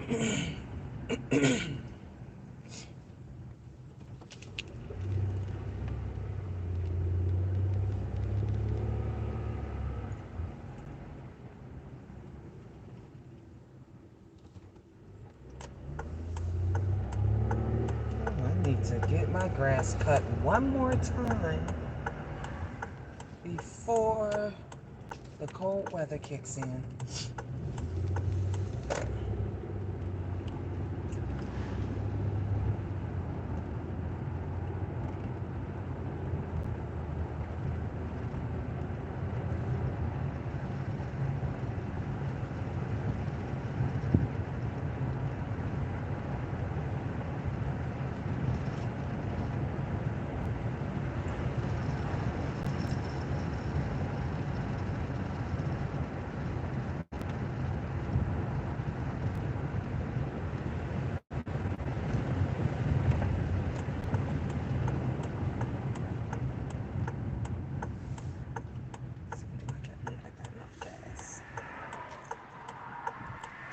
I need to get my grass cut one more time before the cold weather kicks in.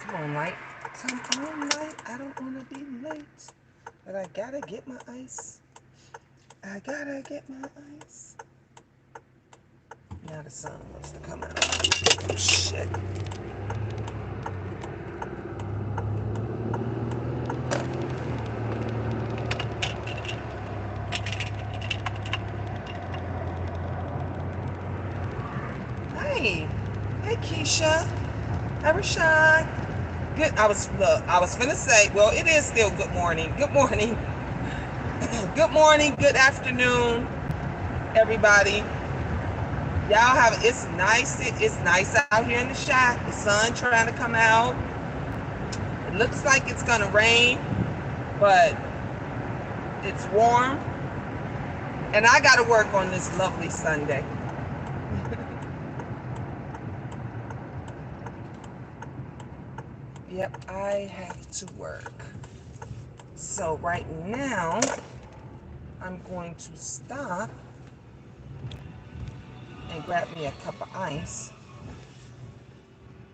Come on, light. Come on, light. I don't want to be late. But I gotta get my ice. I gotta get my ice. Now the sun wants to come out. Oh, shit. Hey. Hey, Keisha. Hi, Rashad. Good. I was finna say, well, it is still good morning. Good morning. Good morning. Good afternoon, everybody. Y'all have, it's nice out here in the shop. The sun trying to come out. It looks like it's gonna rain, but it's warm. And I gotta work on this lovely Sunday. Yep, I have to work. So right now, I'm going to stop and grab me a cup of ice.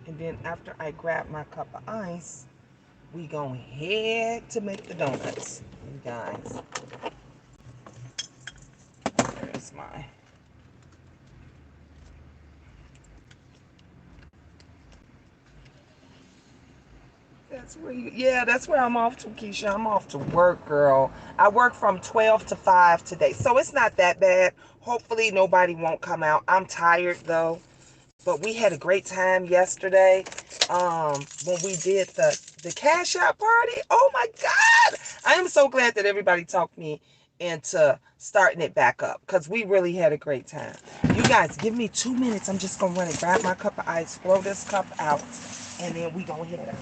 And then after I grab my cup of ice, we gonna head to make the donuts. You guys, there's my. That's where that's where I'm off to, Keisha. I'm off to work, girl. I work from 12 to 5 today. So it's not that bad. Hopefully nobody won't come out. I'm tired though. But we had a great time yesterday. When we did the cash out party. Oh my God. I am so glad that everybody talked me into starting it back up. Because we really had a great time. You guys, give me 2 minutes. I'm just gonna run and grab my cup of ice, throw this cup out, and then we gonna head out.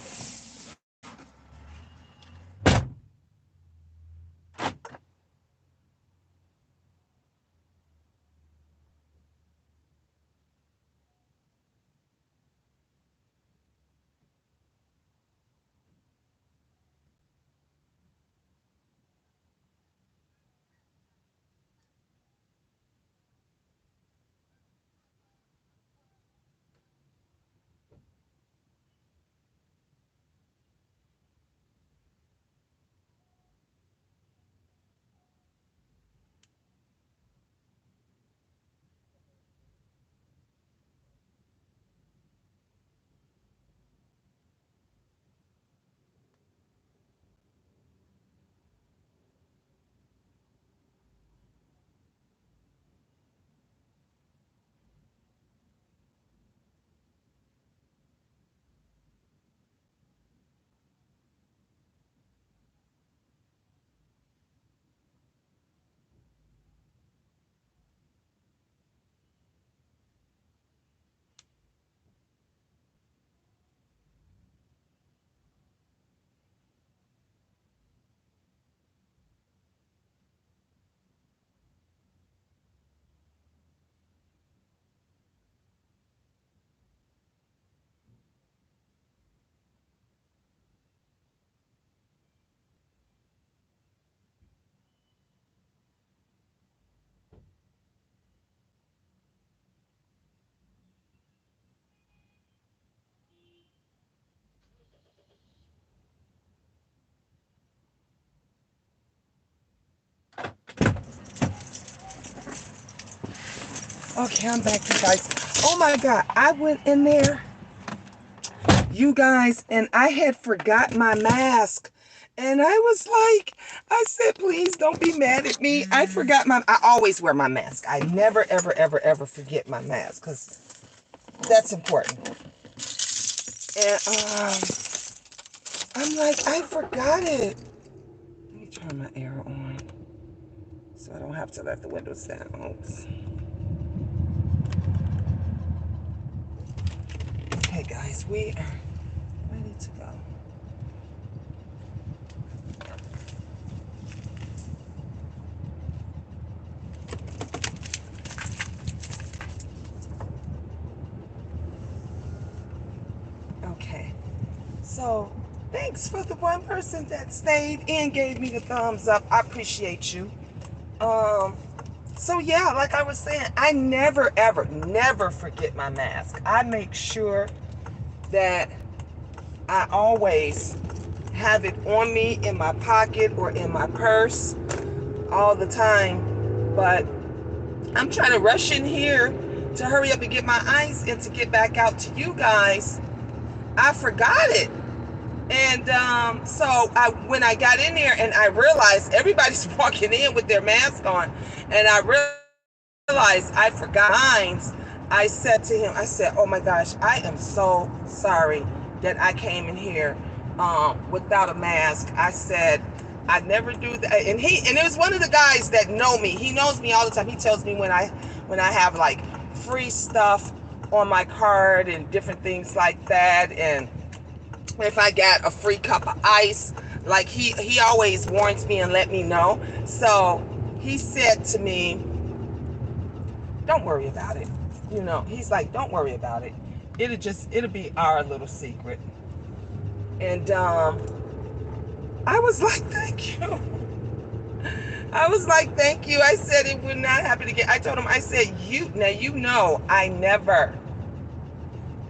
Okay, I'm back, you guys. Oh my God, I went in there, you guys, and I had forgot my mask. And I was like, I said, please don't be mad at me. I always wear my mask. I never, ever, ever, ever forget my mask because that's important. And I'm like, I forgot it. Let me turn my air on so I don't have to let the windows down. Oops. Okay, guys, we are ready to go. Okay, so thanks for the one person that stayed and gave me the thumbs up. I appreciate you. So yeah, like I was saying, I never, ever, never forget my mask. I make sure that I always have it on me in my pocket or in my purse all the time. But I'm trying to rush in here to hurry up and get my ice and to get back out to you guys. I forgot it. And when I got in there and I realized everybody's walking in with their mask on, and I realized I forgot mine, I said to him, I said, oh my gosh, I am so sorry that I came in here without a mask. I said, I never do that. And it was one of the guys that know me. He knows me all the time. He tells me when I have like free stuff on my card and different things like that. And if I got a free cup of ice, like he always warns me and let me know. So he said to me, don't worry about it. You know, he's like, don't worry about it. It'll be our little secret. And I was like, thank you. I was like, thank you. I said it would not happen again. I told him, I said,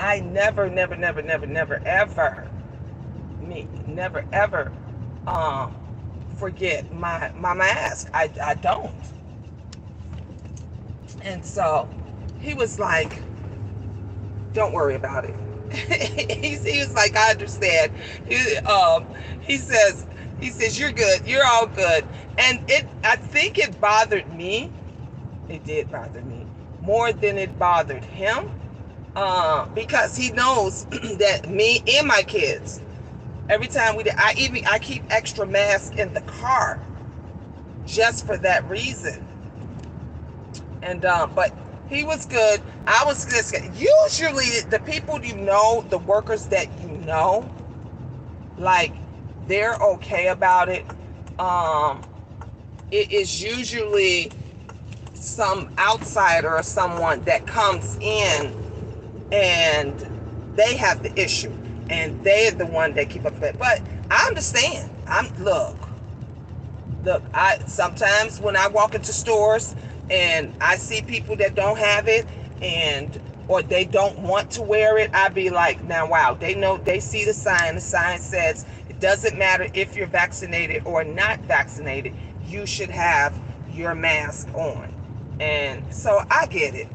I never, never, ever forget my mask. I don't. And so he was like, don't worry about it. he was like, I understand. He says, you're good. You're all good. And I think it bothered me. It did bother me more than it bothered him. Because he knows that me and my kids, every time I keep extra masks in the car just for that reason. And but he was good. I was good. Usually the people you know, the workers that you know, like they're okay about it. It is usually some outsider or someone that comes in and they have the issue and they're the one that keep up with it. But I understand. I sometimes when I walk into stores and I see people that don't have it or they don't want to wear it, I be like, now wow, they see the sign. The sign says it doesn't matter if you're vaccinated or not vaccinated, you should have your mask on. And so I get it.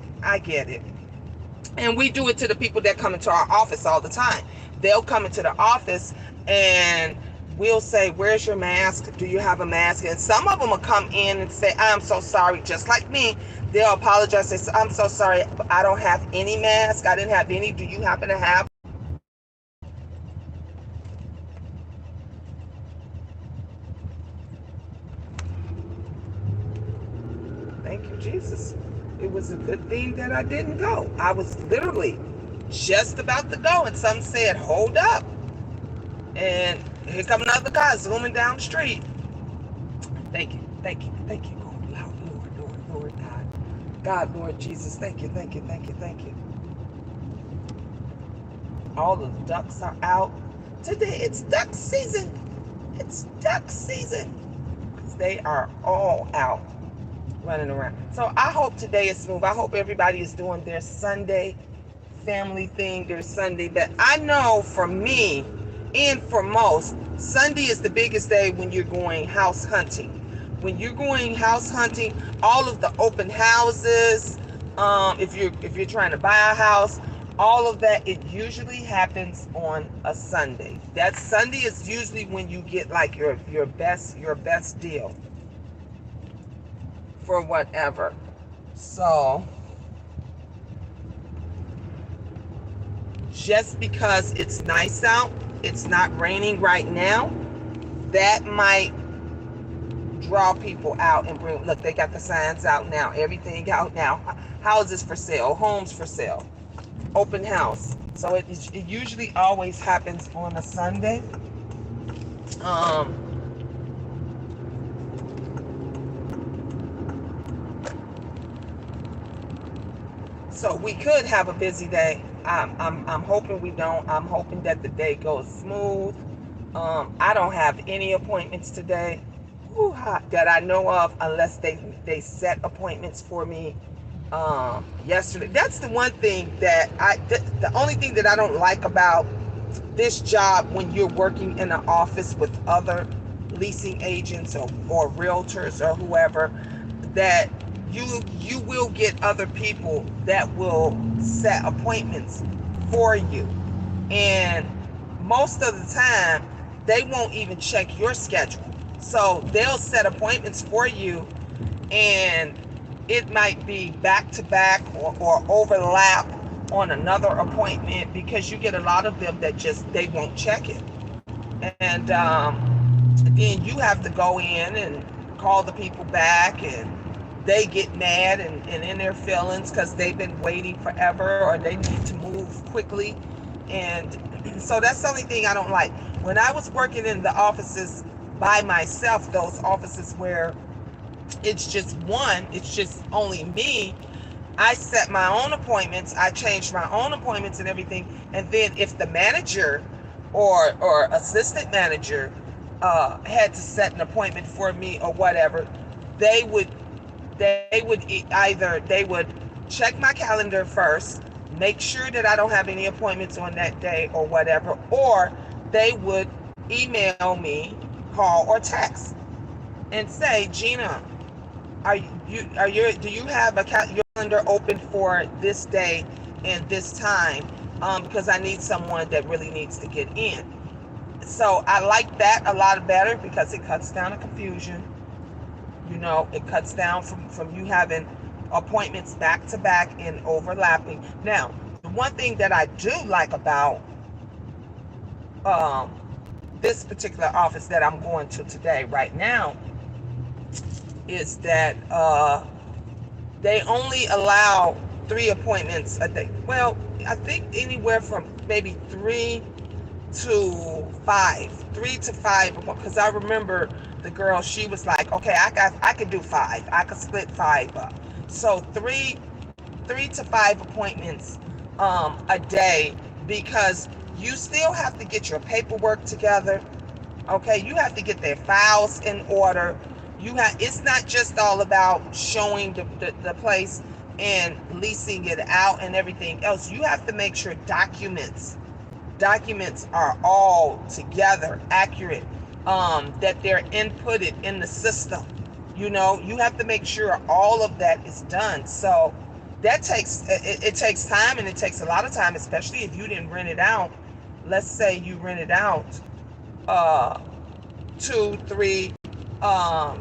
And we do it to the people that come into our office all the time. They'll come into the office and we'll say, where's your mask? Do you have a mask? And some of them will come in and say, I'm so sorry. Just like me, they'll apologize. They say, I'm so sorry, but I don't have any mask. I didn't have any. Do you happen to have? Thank you, Jesus. It was a good thing that I didn't go. I was literally just about to go, and some said, hold up. And here come another guy zooming down the street. Thank you, Lord God, Lord Jesus, thank you. All the ducks are out. Today it's duck season. Because they are all out running around. So I hope today is smooth. I hope everybody is doing their Sunday family thing, their Sunday. But I know for me and for most, Sunday is the biggest day when you're going house hunting. When you're going house hunting, all of the open houses, If you're trying to buy a house, all of that, it usually happens on a Sunday. That Sunday is usually when you get like your best deal for whatever. So just because it's nice out, it's not raining right now, that might draw people out and bring, look, they got the signs out now, everything out now. Houses for sale, homes for sale, open house. So it usually always happens on a Sunday. Um, so we could have a busy day. I'm hoping we don't. I'm hoping that the day goes smooth. I don't have any appointments today that I know of, unless they set appointments for me yesterday. That's the one thing that the only thing that I don't like about this job, when you're working in an office with other leasing agents or realtors or whoever, that you will get other people that will set appointments for you, and most of the time they won't even check your schedule. So they'll set appointments for you, and it might be back to back or overlap on another appointment, because you get a lot of them that just they won't check it. And then you have to go in and call the people back, and they get mad and in their feelings because they've been waiting forever, or they need to move quickly. And so that's the only thing I don't like. When I was working in the offices by myself, those offices where it's just only me, I set my own appointments, I changed my own appointments and everything. And then if the manager or assistant manager had to set an appointment for me or whatever, they would check my calendar first, make sure that I don't have any appointments on that day or whatever, or they would email me, call or text and say, Gina, do you have your calendar open for this day and this time? Because I need someone that really needs to get in. So I like that a lot better, because it cuts down the confusion. It cuts down from you having appointments back to back and overlapping. Now, the one thing that I do like about um, this particular office that I'm going to today, right now, is that they only allow 3 appointments a day. Well, I think anywhere from maybe 3 to 5, because I remember the girl, she was like, okay, I could do 5, I could split 5 up. So 3 to 5 appointments a day, because you still have to get your paperwork together. Okay, you have to get their files in order. It's not just all about showing the place and leasing it out and everything else. You have to make sure documents are all together, accurate, that they're inputted in the system. You have to make sure all of that is done. So that takes time, and it takes a lot of time, especially if you didn't rent it out. Let's say you rented out 2-3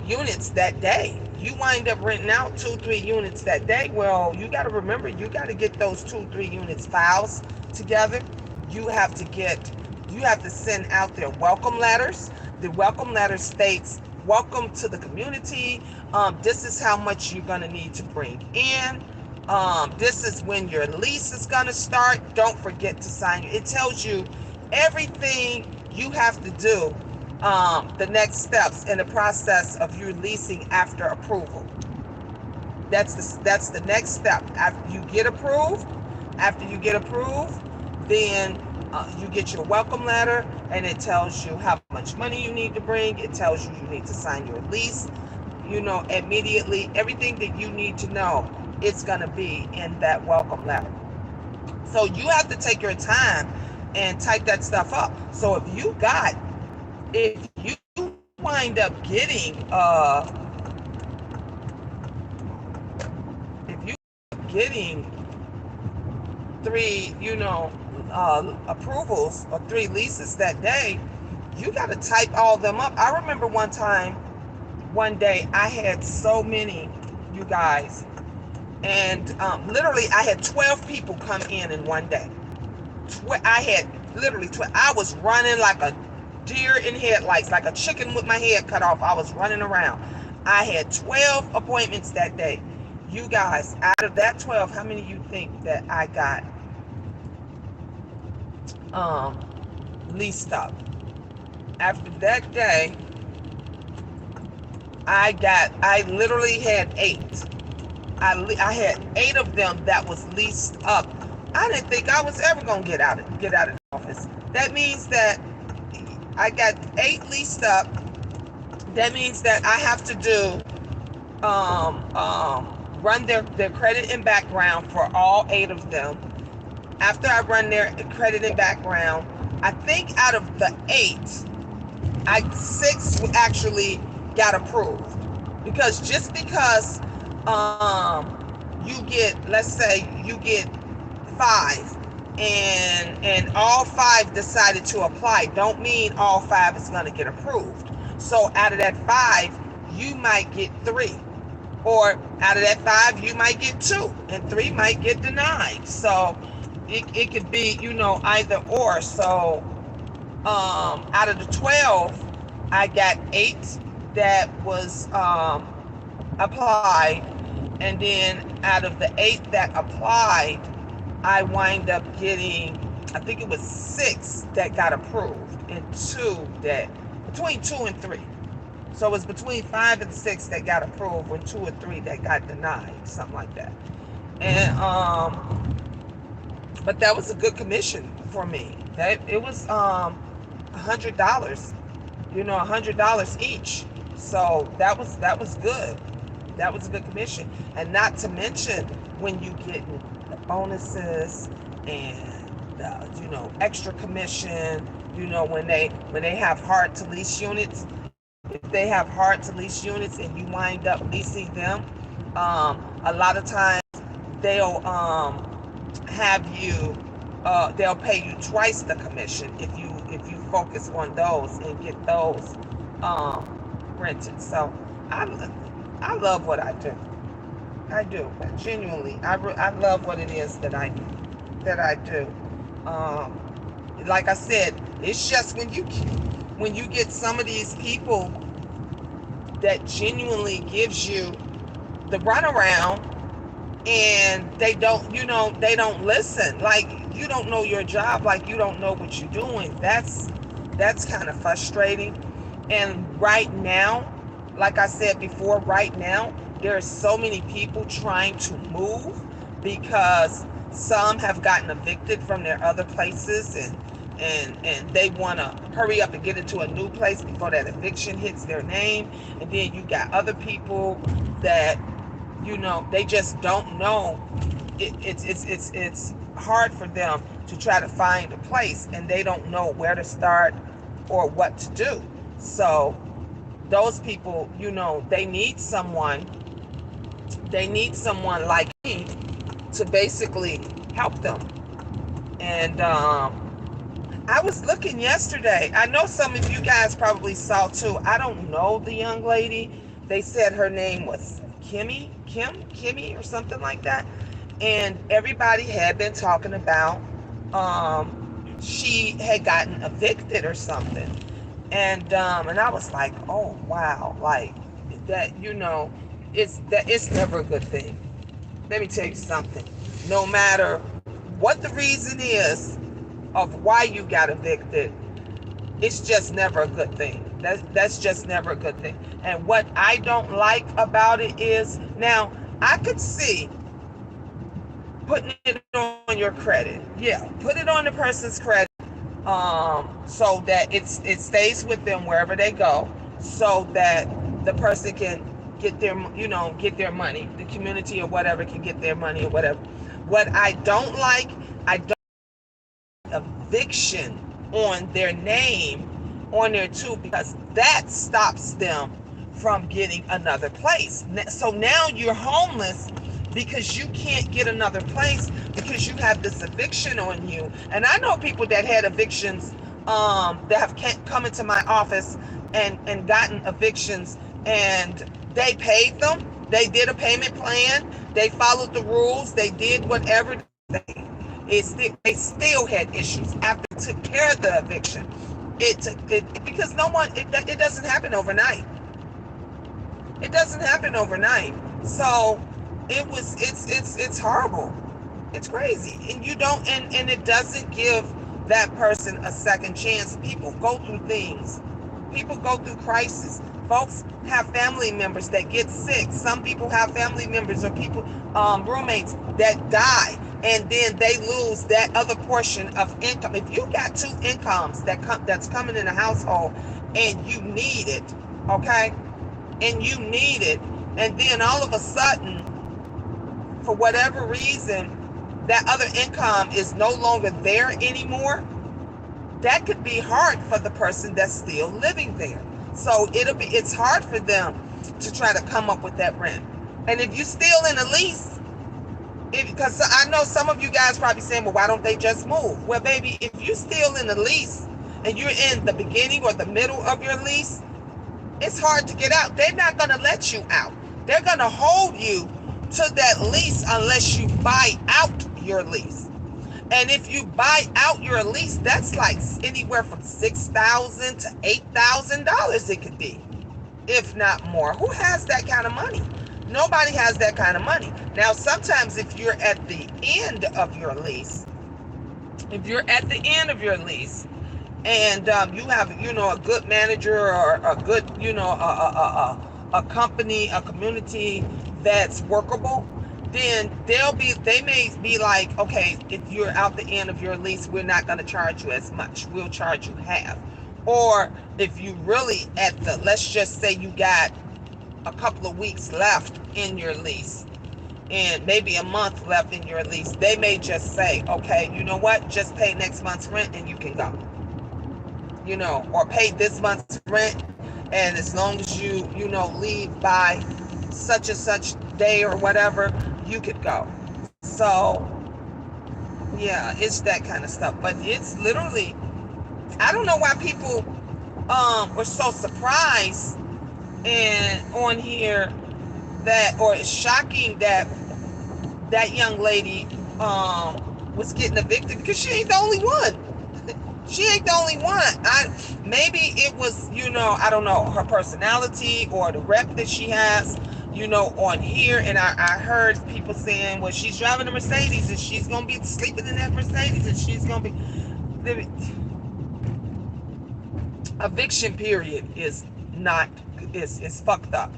units that day. You wind up renting out 2-3 units that day. Well, you got to remember, you got to get those 2-3 units files together. You have to send out their welcome letters. The welcome letter states, welcome to the community. This is how much you're going to need to bring in. This is when your lease is going to start. Don't forget to sign it. It tells you everything you have to do, the next steps in the process of you leasing after approval. That's the next step. After you get approved, then you get your welcome letter, and it tells you how much money you need to bring. It tells you need to sign your lease. Immediately, everything that you need to know, it's going to be in that welcome letter. So you have to take your time and type that stuff up. So if you wind up getting getting three, approvals or three leases that day, you got to type all them up. I remember one day, I had so many, you guys, and literally I had 12 people come in one day. I had literally 12. I was running like a deer in headlights, like a chicken with my head cut off. I was running around. I had 12 appointments that day. You guys, out of that 12, how many you think that I got leased up? After that day, I literally had 8. I had 8 of them that was leased up. I didn't think I was ever gonna get out of the office. That means that I got 8 leased up. That means that I have to do run their credit and background for all 8 of them. After I run their credit and background, I think out of the 8, 6 actually got approved. Because just because you get, let's say you get 5 and all 5 decided to apply, don't mean all 5 is going to get approved. So out of that 5, you might get 3. Or out of that 5, you might get 2, and 3 might get denied. So it could be, either or. So out of the 12, I got 8 that was applied, and then out of the 8 that applied, I wind up getting, I think it was 6 that got approved, and 2 that, between 2 and 3. So it was between 5 and 6 that got approved, and 2 or 3 that got denied, something like that. And but that was a good commission for me. That it was $100, $100 each. So that was good. That was a good commission. And not to mention when you get the bonuses and the, extra commission, when they have hard to lease units. If they have hard to lease units and you wind up leasing them, a lot of times they'll have you, they'll pay you twice the commission if you focus on those and get those rented. So I love what I do. I do, genuinely. I love what it is that I do. Like I said, it's just when you get some of these people that genuinely gives you the runaround, and they don't listen. Like, you don't know your job, like you don't know what you're doing. That's kind of frustrating. And right now, like I said before, right now, there are so many people trying to move because some have gotten evicted from their other places, and they want to hurry up and get into a new place before that eviction hits their name. And then you got other people that, they just don't know. It's hard for them to try to find a place, and they don't know where to start or what to do. So those people, they need someone like me to basically help them. And I was looking yesterday. I know some of you guys probably saw too. I don't know the young lady. They said her name was Kimmy or something like that. And everybody had been talking about she had gotten evicted or something. And I was like, oh wow, like that, it's never a good thing. Let me tell you something. No matter what the reason is of why you got evicted, it's just never a good thing. That's just never a good thing. And what I don't like about it is, now I could see putting it on your credit. Yeah, put it on the person's credit, so that it stays with them wherever they go, so that the person can get their money, the community or whatever can get their money or whatever. What I don't like, I don't eviction on their name on there too, because that stops them from getting another place. So now you're homeless, because you can't get another place because you have this eviction on you. And I know people that had evictions, that have come into my office and gotten evictions, and they paid them. They did a payment plan. They followed the rules. They did whatever. They still had issues after they took care of the eviction. Because it doesn't happen overnight. It doesn't happen overnight. So it's horrible. It's crazy. And you don't, and it doesn't give that person a second chance. People go through things. People go through crisis. Folks have family members that get sick. Some people have family members or people, roommates that die, and then they lose that other portion of income. If you got two incomes that's coming in a household, and you need it, okay, and you need it, and then all of a sudden, for whatever reason, that other income is no longer there anymore, that could be hard for the person that's still living there. So it's hard for them to try to come up with that rent. And if you're still in a lease, because I know some of you guys probably saying, well, why don't they just move? Well, baby, if you're still in a lease and you're in the beginning or the middle of your lease, it's hard to get out. They're not going to let you out. They're going to hold you to that lease unless you buy out your lease. And if you buy out your lease, that's like anywhere from $6,000 to $8,000 it could be, if not more. Who has that kind of money? Nobody has that kind of money. Now, sometimes if you're at the end of your lease, and you have, a good manager or a good, a company, a community that's workable, then they may be like, okay, if you're out the end of your lease, we're not going to charge you as much. We'll charge you half. Or if you really let's just say you got a couple of weeks left in your lease and maybe a month left in your lease, they may just say, okay, you know what? Just pay next month's rent and you can go. Or pay this month's rent, and as long as you leave by such and such day or whatever, you could go. So yeah, it's that kind of stuff. But it's literally, I don't know why people were so surprised and on here or it's shocking that young lady was getting evicted, because she ain't the only one. She ain't the only one. Maybe it was, I don't know, her personality or the rep that she has, on here. And I heard people saying, well, she's driving a Mercedes and she's going to be sleeping in that Mercedes and she's going to be... Eviction period is fucked up.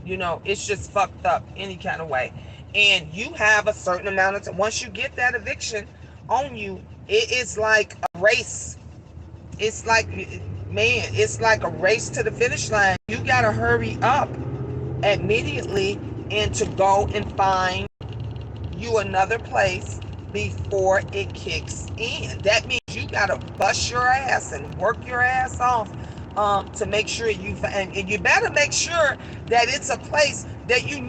It's just fucked up any kind of way. And you have a certain amount of time. Once you get that eviction on you, it is like a race. It's like a race to the finish line. You got to hurry up immediately and to go and find you another place before it kicks in. That means you got to bust your ass and work your ass off to make sure and you better make sure that it's a place that you're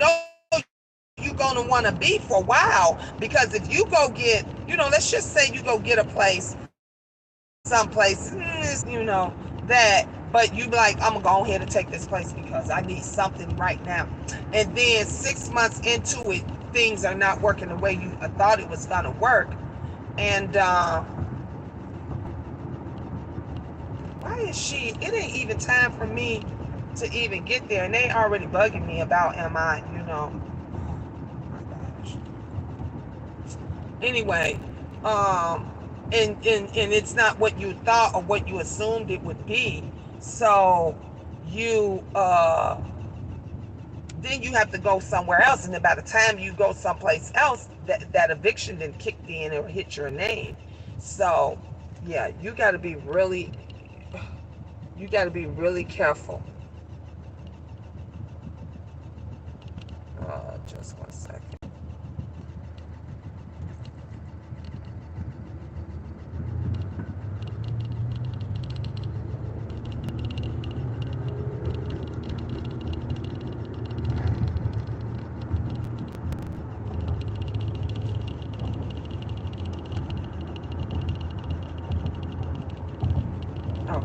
going to want to be for a while. Because if you go get, let's just say you go get a place someplace, that, but you be like, I'm gonna go ahead and take this place because I need something right now. And then 6 months into it, things are not working the way you thought it was gonna work. And why is it ain't even time for me to even get there, and they already bugging me about am I, oh my gosh. Anyway, and it's not what you thought or what you assumed it would be. So you then you have to go somewhere else, and then by the time you go someplace else, that eviction then kicked in or hit your name. So yeah, you got to be really careful. Just 1 second.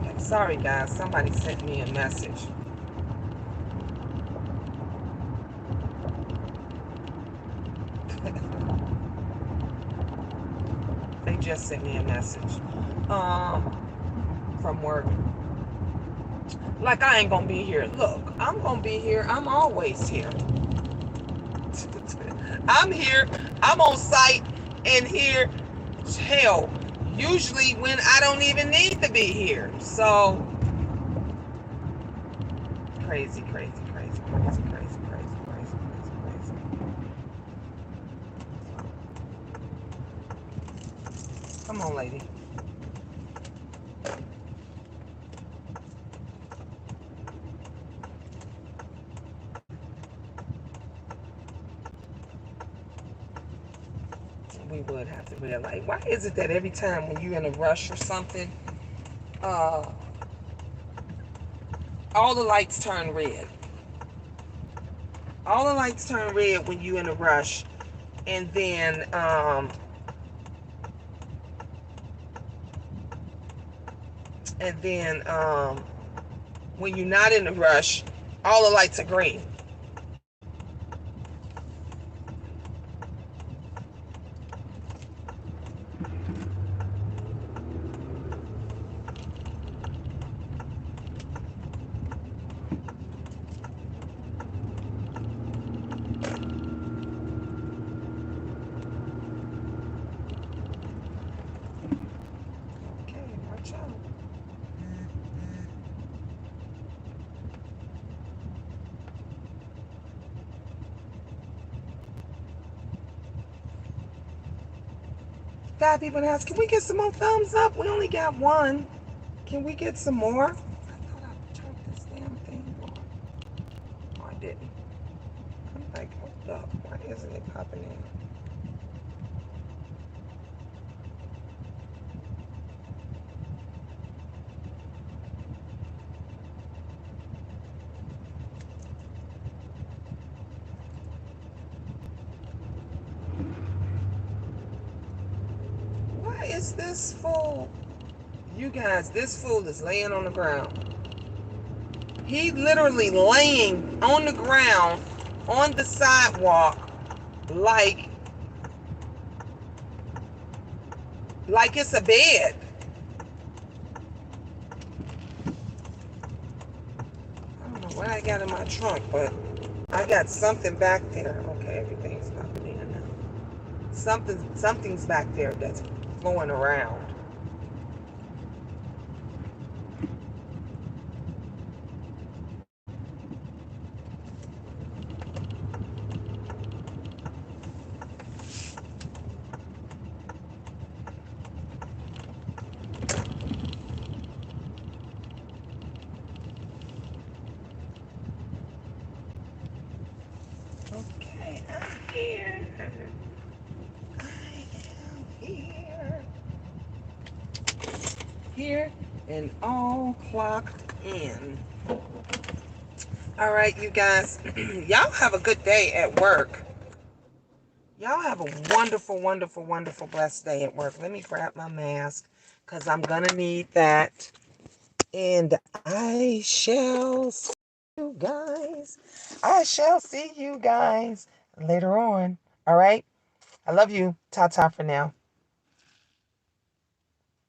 Okay, sorry guys, somebody sent me a message. They just sent me a message from work. Like I ain't gonna be here. Look, I'm gonna be here. I'm always here. I'm here. I'm on site and here. Hell, usually when I don't even need to be here. So crazy, crazy, crazy, crazy, crazy, crazy, crazy, crazy, crazy. Come on, lady. We would have to realize, why is it that every time when you're in a rush or something, uh, all the lights turn red? All the lights turn red when you're in a rush, and then when you're not in a rush, all the lights are green. Okay, watch out. God, people ask, can we get some more thumbs up? We only got one. Can we get some more? I thought I turned this damn thing on. Oh, I didn't. I'm like, hold up. Why isn't it popping in? Why is this fool? You guys, this fool is laying on the ground. He literally laying on the ground on the sidewalk like it's a bed. I don't know what I got in my trunk, but I got something back there. Okay, everything's popping in now. Something's back there that's flowing around. Okay, I'm here. I am here. Here and all clocked in. All right, you guys. Y'all have a good day at work. Y'all have a wonderful, wonderful, wonderful, blessed day at work. Let me grab my mask because I'm going to need that. And I shall see you guys. I shall see you guys later on. All right. I love you. Ta-ta for now.